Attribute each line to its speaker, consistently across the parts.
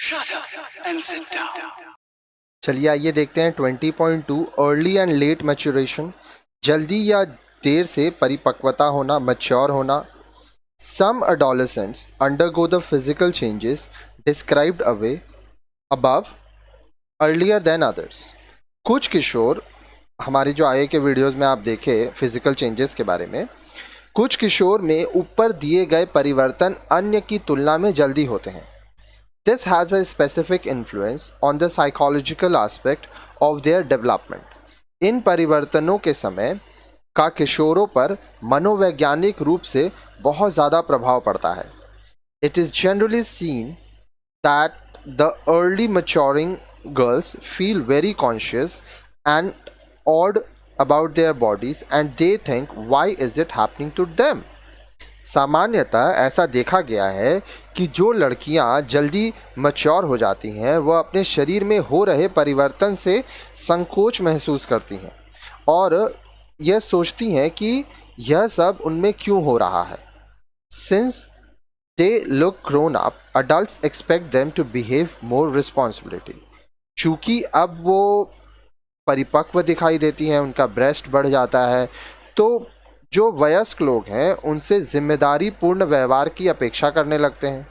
Speaker 1: Shut up and sit down.
Speaker 2: चलिए आइए देखते हैं 20.2 अर्ली एंड लेट मैच्योरेशन, जल्दी या देर से परिपक्वता होना, मैच्योर होना. सम adolescents undergo the physical changes described above earlier than others. कुछ किशोर, हमारी जो आगे के वीडियोस में आप देखे फिजिकल चेंजेस के बारे में, कुछ किशोर में ऊपर दिए गए परिवर्तन अन्य की तुलना में जल्दी होते हैं. This has a specific influence on the psychological aspect of their development. इन परिवर्तनों के समय का किशोरों पर मनोवैज्ञानिक रूप से बहुत ज़्यादा प्रभाव पड़ता है. It is generally seen that the early maturing girls feel very conscious and odd about their bodies and they think why is it happening to them. सामान्यतः ऐसा देखा गया है कि जो लड़कियां जल्दी मैच्योर हो जाती हैं वह अपने शरीर में हो रहे परिवर्तन से संकोच महसूस करती हैं और यह सोचती हैं कि यह सब उनमें क्यों हो रहा है. Since they look grown up, adults expect them to behave more responsibility. चूँकि अब वो परिपक्व दिखाई देती हैं, उनका ब्रेस्ट बढ़ जाता है, तो जो वयस्क लोग हैं उनसे जिम्मेदारी पूर्ण व्यवहार की अपेक्षा करने लगते हैं.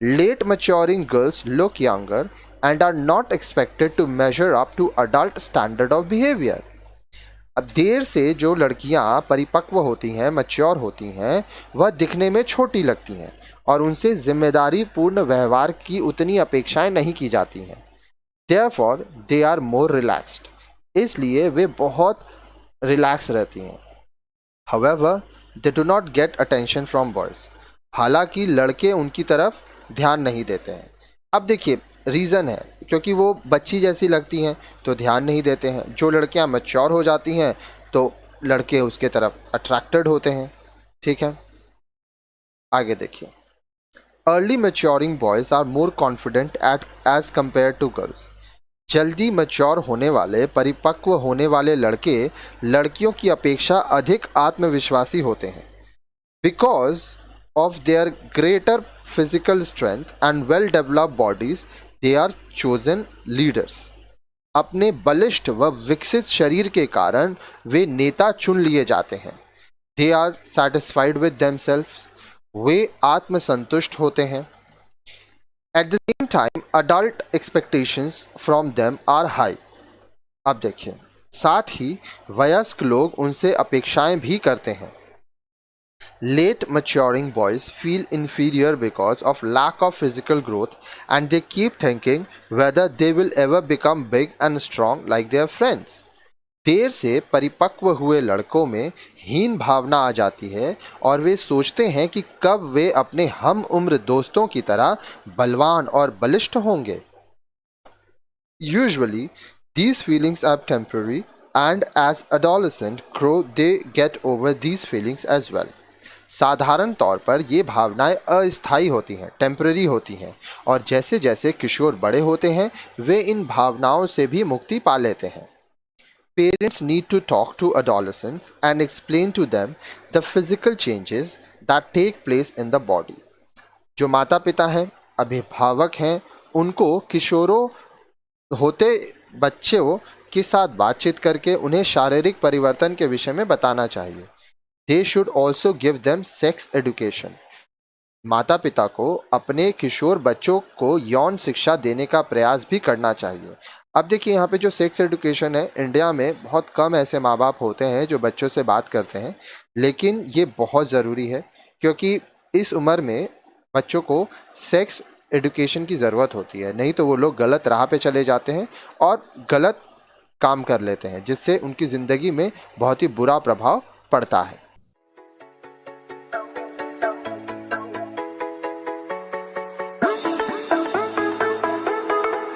Speaker 2: Late maturing girls look younger and are not expected to measure up to adult standard of behaviour. अब देर से जो लड़कियां परिपक्व होती हैं, मैच्योर होती हैं, वह दिखने में छोटी लगती हैं और उनसे जिम्मेदारी पूर्ण व्यवहार की उतनी अपेक्षाएं नहीं की जाती हैं. Therefore they are more relaxed. इसलिए वे बहुत रिलैक्स रहती हैं. However, they do not get attention from boys. हालांकि लड़के उनकी तरफ ध्यान नहीं देते हैं. अब देखिए रीज़न है क्योंकि वो बच्ची जैसी लगती हैं तो ध्यान नहीं देते हैं. जो लड़कियां मैच्योर हो जाती हैं तो लड़के उसके तरफ अट्रैक्टेड होते हैं. ठीक है, आगे देखिए. Early maturing boys are more confident as compare to girls. जल्दी मैच्योर होने वाले, परिपक्व होने वाले लड़के लड़कियों की अपेक्षा अधिक आत्मविश्वासी होते हैं. Because of their greater physical strength and well developed bodies they are chosen leaders. अपने बलिष्ठ व विकसित शरीर के कारण वे नेता चुन लिए जाते हैं. They are satisfied with themselves. वे आत्मसंतुष्ट होते हैं. At the same time, adult expectations from them are high. अब देखिए, साथ ही वयस्क लोग उनसे अपेक्षाएं भी करते हैं. Late maturing boys feel inferior because of lack of physical growth and they keep thinking whether they will ever become big and strong like their friends. देर से परिपक्व हुए लड़कों में हीन भावना आ जाती है और वे सोचते हैं कि कब वे अपने हम उम्र दोस्तों की तरह बलवान और बलिष्ठ होंगे. Usually these feelings are temporary and as adolescents grow they get over these feelings as well. साधारण तौर पर ये भावनाएं अस्थायी होती हैं, टेम्पररी होती हैं, और जैसे जैसे किशोर बड़े होते हैं वे इन भावनाओं से भी मुक्ति पा लेते हैं. Parents need to talk to adolescents and explain to them the physical changes that take place in the body. जो माता पिता हैं, अभिभावक हैं, उनको किशोरों होते बच्चों के साथ बातचीत करके उन्हें शारीरिक परिवर्तन के विषय में बताना चाहिए. They should also give them sex education. माता पिता को अपने किशोर बच्चों को यौन शिक्षा देने का प्रयास भी करना चाहिए. अब देखिए यहाँ पे जो सेक्स एजुकेशन है, इंडिया में बहुत कम ऐसे माँ बाप होते हैं जो बच्चों से बात करते हैं, लेकिन ये बहुत ज़रूरी है क्योंकि इस उम्र में बच्चों को सेक्स एजुकेशन की ज़रूरत होती है. नहीं तो वो लोग गलत राह पे चले जाते हैं और गलत काम कर लेते हैं जिससे उनकी ज़िंदगी में बहुत ही बुरा प्रभाव पड़ता है.